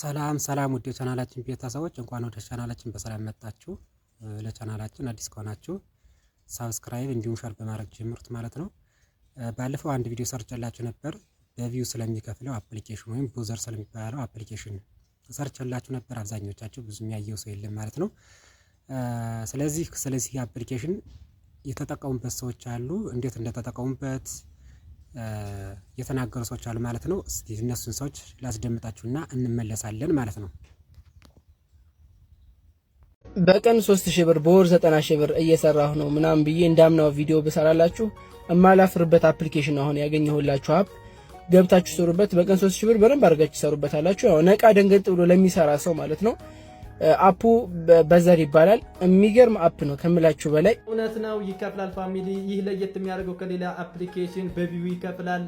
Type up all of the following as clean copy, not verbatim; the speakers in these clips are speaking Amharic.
ሰላም ውድ የቻናላችን ቤተሰቦች እንኳን ወደ ቻናላችን በሰላም መጣችሁ። ለቻናላችን አዲስ ከሆናችሁ ሳብስክራይብ እንዲሁም ሼር በማድረግ ጀምሩት ማለት ነው። ባለፈው አንድ ቪዲዮ ሰርቼላችሁ ነበር በቪው ስለሚከፍለው አፕሊኬሽን ወይም ብሮዘር ስለሚባለው አፕሊኬሽን ሰርቼላችሁ ነበር። አብዛኞቻችሁ ብዙ የሚያየው ሰው የለም ማለት ነው። ስለዚህ አፕሊኬሽን የተጠቀሙበት ሰዎች አሉ፣ እንዴት እንደተጠቀሙበት የተናገሩ ሰዎች አሉ ማለት ነው። እስቲ እነሱን ሰዎች ላስደምጣችሁና እንመለሳለን ማለት ነው። በቀን 3000 ብር በወር 90000 ብር እየሰራሁ ነው ምናምን ብዬ እንዳምናው ቪዲዮ ብሰራላችሁ እማላፍርበት አፕሊኬሽን አሁን ያገኘሁላችሁ አፕ ገብታችሁ ሰሩበት። በቀን 3000 ብር በደንብ አድርጋችሁ ሰሩበታላችሁ። ያው ነቃ ደንገጥ ብሎ ለሚሰራ ሰው ማለት ነው። አፑ በዘር ይባላል። የሚገርም አፕ ነው ከምላችሁ በላይ። እውነት ነው ይከፍላል ፋሚሊ። ይህ ለየት የሚያደርገው ከሌላ አፕሊኬሽን በቪው ይከፍላል፣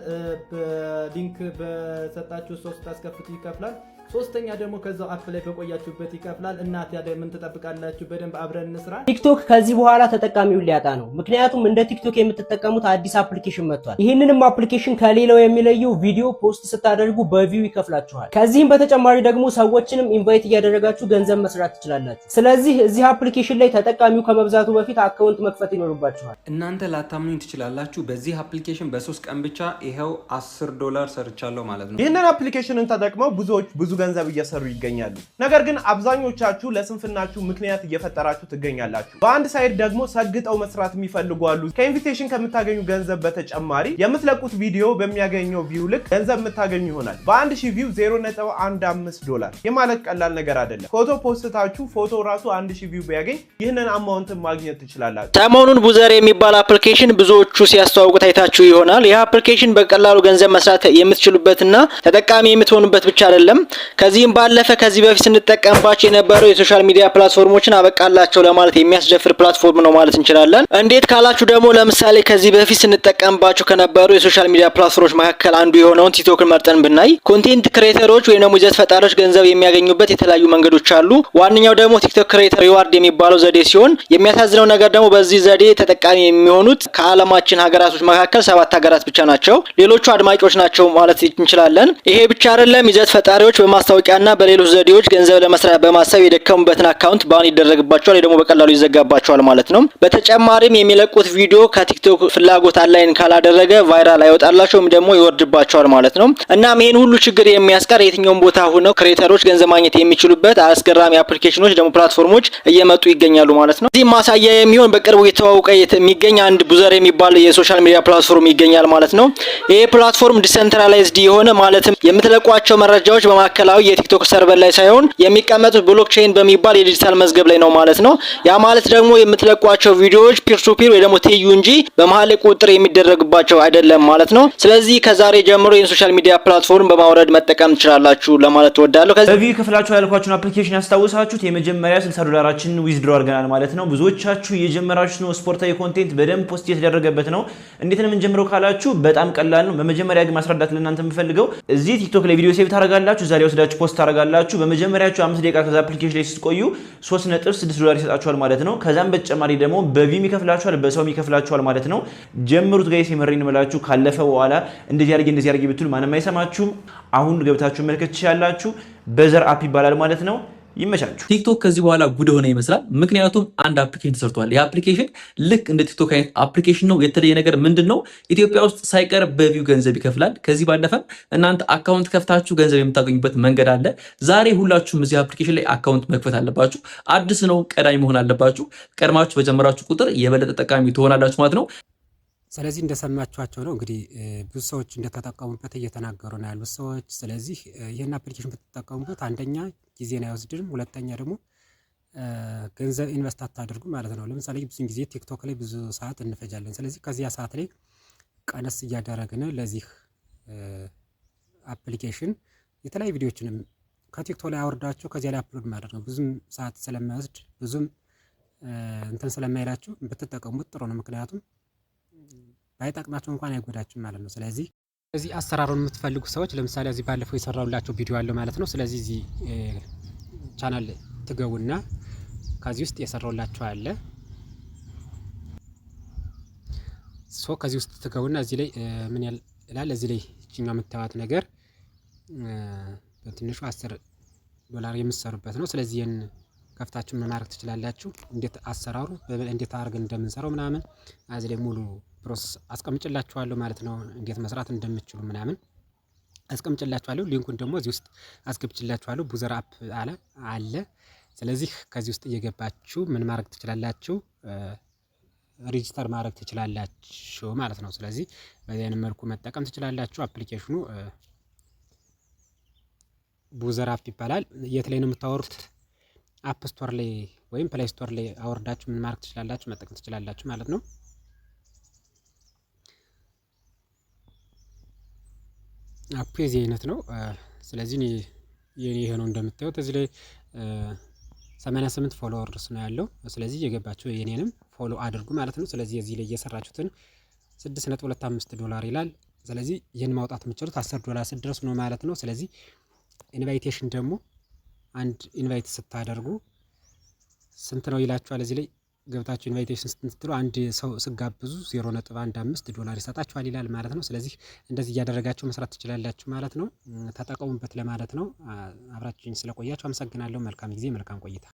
በሊንክ በሰጣችሁ ሶስት ታስከፍቱ ይከፍላል። ሶስተኛ ደግሞ ከዛው አፕ ላይ በቆያችሁበት ይከፍላል። እናት ያለ ምን ተጠብቃላችሁ? በደንብ አብረን እንስራ። ቲክቶክ ከዚህ በኋላ ተጠቃሚውን ሊያጣ ነው። ምክንያቱም እንደ ቲክቶክ የምትጠቀሙት አዲስ አፕሊኬሽን መጥቷል። ይህንንም አፕሊኬሽን ከሌላው የሚለየው ቪዲዮ ፖስት ስታደርጉ በቪው ይከፍላችኋል። ከዚህም በተጨማሪ ደግሞ ሰዎችንም ኢንቫይት እያደረጋችሁ ገንዘብ መስራት ትችላላችሁ። ስለዚህ እዚህ አፕሊኬሽን ላይ ተጠቃሚው ከመብዛቱ በፊት አካውንት መክፈት ይኖርባችኋል። እናንተ ላታምኑኝ ትችላላችሁ። በዚህ አፕሊኬሽን በ3 ቀን ብቻ ይሄው $10 ሰርቻለሁ ማለት ነው። ይህንን አፕሊኬሽንን ተጠቅመው ብዙ ገንዘብ እየሰሩ ይገኛሉ። ነገር ግን አብዛኞቻችሁ ለስንፍናችሁ ምክንያት እየፈጠራችሁ ትገኛላችሁ። በአንድ ሳይድ ደግሞ ሰግጠው መስራት የሚፈልጉ አሉ። ከኢንቪቴሽን ከምታገኙ ገንዘብ በተጨማሪ የምትለቁት ቪዲዮ በሚያገኘው ቪው ልክ ገንዘብ የምታገኙ ይሆናል። በ1000 ቪው $0.15 የማለት ቀላል ነገር አይደለም። ፎቶ ፖስታችሁ ፎቶ ራሱ 1000 ቪው ቢያገኝ ይህንን አማውንት ማግኘት ትችላላችሁ። ሰሞኑን ቡዘር የሚባል አፕሊኬሽን ብዙዎቹ ሲያስተዋውቁት አይታችሁ ይሆናል። ይህ አፕሊኬሽን በቀላሉ ገንዘብ መስራት የምትችሉበትና ተጠቃሚ የምትሆኑበት ብቻ አይደለም። ከዚህም ባለፈ ከዚህ በፊት ስንጠቀምባቸው የነበረው የሶሻል ሚዲያ ፕላትፎርሞችን አበቃላቸው ለማለት የሚያስደፍር ፕላትፎርም ነው ማለት እንችላለን። እንዴት ካላችሁ ደግሞ ለምሳሌ ከዚህ በፊት ስንጠቀምባቸው ከነበሩ የሶሻል ሚዲያ ፕላትፎርሞች መካከል አንዱ የሆነውን ቲክቶክን መርጠን ብናይ ኮንቴንት ክሬተሮች ወይም ደግሞ ይዘት ፈጣሪዎች ገንዘብ የሚያገኙበት የተለያዩ መንገዶች አሉ። ዋነኛው ደግሞ ቲክቶክ ክሬተር ሪዋርድ የሚባለው ዘዴ ሲሆን የሚያሳዝነው ነገር ደግሞ በዚህ ዘዴ ተጠቃሚ የሚሆኑት ከዓለማችን ሀገራቶች መካከል 7 ሀገራት ብቻ ናቸው። ሌሎቹ አድማጮች ናቸው ማለት እንችላለን። ይሄ ብቻ አይደለም፣ ይዘት ፈጣሪዎች በማስታወቂያና በሌሎች ዘዴዎች ገንዘብ ለመስራት በማሰብ የደከሙበትን አካውንት ባን ይደረግባቸዋል፣ ደግሞ በቀላሉ ይዘጋባቸዋል ማለት ነው። በተጨማሪም የሚለቁት ቪዲዮ ከቲክቶክ ፍላጎት አላይን ካላደረገ ቫይራል አይወጣላቸውም፣ ደግሞ ይወርድባቸዋል ማለት ነው። እናም ይሄን ሁሉ ችግር የሚያስቀር የትኛውም ቦታ ሆነው ክሬተሮች ገንዘብ ማግኘት የሚችሉበት አስገራሚ አፕሊኬሽኖች ደግሞ ፕላትፎርሞች እየመጡ ይገኛሉ ማለት ነው። እዚህ ማሳያ የሚሆን በቅርቡ የተዋወቀ የሚገኝ አንድ ቡዘር የሚባል የሶሻል ሚዲያ ፕላትፎርም ይገኛል ማለት ነው። ይሄ ፕላትፎርም ዲሰንትራላይዝድ የሆነ ማለትም የምትለቋቸው መረጃዎች በማዕከላዊ የቲክቶክ ሰርቨር ላይ ሳይሆን የሚቀመጡት ብሎክቼን በሚባል የዲጂታል መዝገብ ላይ ነው ማለት ነው። ያ ማለት ደግሞ የምትለቋቸው ቪዲዮዎች ፒር ቱ ፒር ወይ ደግሞ ትይዩ እንጂ በመሃል ቁጥጥር የሚደረግባቸው አይደለም ማለት ነው። ስለዚህ ከዛሬ ጀምሮ የሶሻል ሚዲያ ፕላትፎርም በማውረድ መጠቀም ትችላላችሁ ለማለት እወዳለሁ። በቪው ክፍላችሁ ያልኳችሁን አፕሊኬሽን ያስታውሳችሁት የመጀመሪያ $60 ዊዝድሮ አድርገናል ማለት ነው። ብዙዎቻችሁ የጀመራችሁ ነው። ስፖርታዊ ኮንቴንት በደንብ ፖስት የተደረገበት ነው። እንዴት ነው የምንጀምረው ካላችሁ በጣም ቀላል ነው። በመጀመሪያ ግን ማስረዳት ለእናንተ የምፈልገው እዚህ ቲክቶክ ላይ ቪዲዮ ሴቭ ታደርጋላችሁ፣ ዛሬ ወስዳችሁ ፖስት ታደርጋላችሁ። በመጀመሪያችሁ 5 ደቂቃ ከዛ አፕሊኬሽን ላይ ስትቆዩ $3.6 ይሰጣችኋል ማለት ነው። ከዛም በተጨማሪ ደግሞ በቪም ይከፍላችኋል፣ በሰውም ይከፍላችኋል ማለት ነው። ጀምሩት ጋይስ፣ የመረኝ መላችሁ ካለፈ በኋላ እንደዚህ አድርጌ ብትሉ ማንም አይሰማችሁም። አሁን ገብታችሁ መልከት ትችላላችሁ። በዘር አፕ ይባላል ማለት ነው። ይመቻችሁ። ቲክቶክ ከዚህ በኋላ ጉድ ሆነ ይመስላል። ምክንያቱም አንድ አፕሊኬሽን ተሰርቷል። የአፕሊኬሽን ልክ እንደ ቲክቶክ አይነት አፕሊኬሽን ነው። የተለየ ነገር ምንድነው? ኢትዮጵያ ውስጥ ሳይቀር በቪው ገንዘብ ይከፍላል። ከዚህ ባለፈ እናንተ አካውንት ከፍታችሁ ገንዘብ የምታገኙበት መንገድ አለ። ዛሬ ሁላችሁም እዚህ አፕሊኬሽን ላይ አካውንት መክፈት አለባችሁ። አዲስ ነው፣ ቀዳሚ መሆን አለባችሁ። ቀድማችሁ በጀመራችሁ ቁጥር የበለጠ ተጠቃሚ ትሆናላችሁ ማለት ነው። ስለዚህ እንደሰማችኋቸው ነው እንግዲህ ብዙ ሰዎች እንደተጠቀሙበት እየተናገሩ ነው ያሉት ሰዎች። ስለዚህ ይህን አፕሊኬሽን ብትጠቀሙበት አንደኛ ጊዜን አይወስድም፣ ሁለተኛ ደግሞ ገንዘብ ኢንቨስት አታድርጉ ማለት ነው። ለምሳሌ ብዙ ጊዜ ቲክቶክ ላይ ብዙ ሰዓት እንፈጃለን። ስለዚህ ከዚያ ሰዓት ላይ ቀነስ እያደረግን ለዚህ አፕሊኬሽን የተለያዩ ቪዲዮዎችንም ከቲክቶክ ላይ አወርዳችሁ ከዚያ ላይ አፕሎድ ማድረግ ነው። ብዙም ሰዓት ስለማይወስድ ብዙም እንትን ስለማይላችሁ ብትጠቀሙት ጥሩ ነው። ምክንያቱም ባይጠቅማችሁ እንኳን አይጎዳችሁም ማለት ነው። ስለዚህ እዚህ አሰራሩን የምትፈልጉ ሰዎች ለምሳሌ እዚህ ባለፈው የሰራውላችሁ ቪዲዮ አለ ማለት ነው። ስለዚህ እዚህ ቻናል ትገቡና ከዚህ ውስጥ የሰራውላችሁ አለ ከዚህ ውስጥ ትገቡና እዚህ ላይ ምን ይላል? እዚህ ላይ እቺኛው የምታዩት ነገር በትንሹ ዶላር የምትሰሩበት ነው። ስለዚህ ይህን ከፍታችሁ ምን ማድረግ ትችላላችሁ። እንዴት አሰራሩ እንዴት አድርገን እንደምንሰራው ምናምን እዚህ ላይ ሙሉ ፕሮሰስ አስቀምጭላችኋለሁ ማለት ነው። እንዴት መስራት እንደምትችሉ ምናምን አስቀምጭላችኋለሁ። ሊንኩን ደግሞ እዚህ ውስጥ አስገብችላችኋለሁ። ቡዘር አፕ አለ። ስለዚህ ከዚህ ውስጥ እየገባችሁ ምን ማድረግ ትችላላችሁ፣ ሬጂስተር ማድረግ ትችላላችሁ ማለት ነው። ስለዚህ በዚህ አይነት መልኩ መጠቀም ትችላላችሁ። አፕሊኬሽኑ ቡዘር አፕ ይባላል። የት ላይ ነው የምታወሩት? አፕ ስቶር ላይ ወይም ፕሌይ ስቶር ላይ አወርዳችሁ ምን ማድረግ ትችላላችሁ፣ መጠቀም ትችላላችሁ ማለት ነው። አፕ የዚህ አይነት ነው። ስለዚህ የኔ ይሄ ነው እንደምታዩት እዚህ ላይ 88 ፎሎወርስ ነው ያለው። ስለዚህ እየገባችሁ የኔንም ፎሎ አድርጉ ማለት ነው። ስለዚህ እዚህ ላይ እየሰራችሁትን $6.25 ይላል። ስለዚህ ይህን ማውጣት የምትችሉት $10 ስትደርሱ ነው ማለት ነው። ስለዚህ ኢንቫይቴሽን ደግሞ አንድ ኢንቫይት ስታደርጉ ስንት ነው ይላችኋል። እዚህ ላይ ገብታችሁ ኢንቫይቴሽን ስትሉ አንድ ሰው ስጋብዙ $0.15 ይሰጣችኋል ይላል ማለት ነው። ስለዚህ እንደዚህ እያደረጋችሁ መስራት ትችላላችሁ ማለት ነው። ተጠቀሙበት ለማለት ነው። አብራችሁኝ ስለቆያችሁ አመሰግናለሁ። መልካም ጊዜ፣ መልካም ቆይታ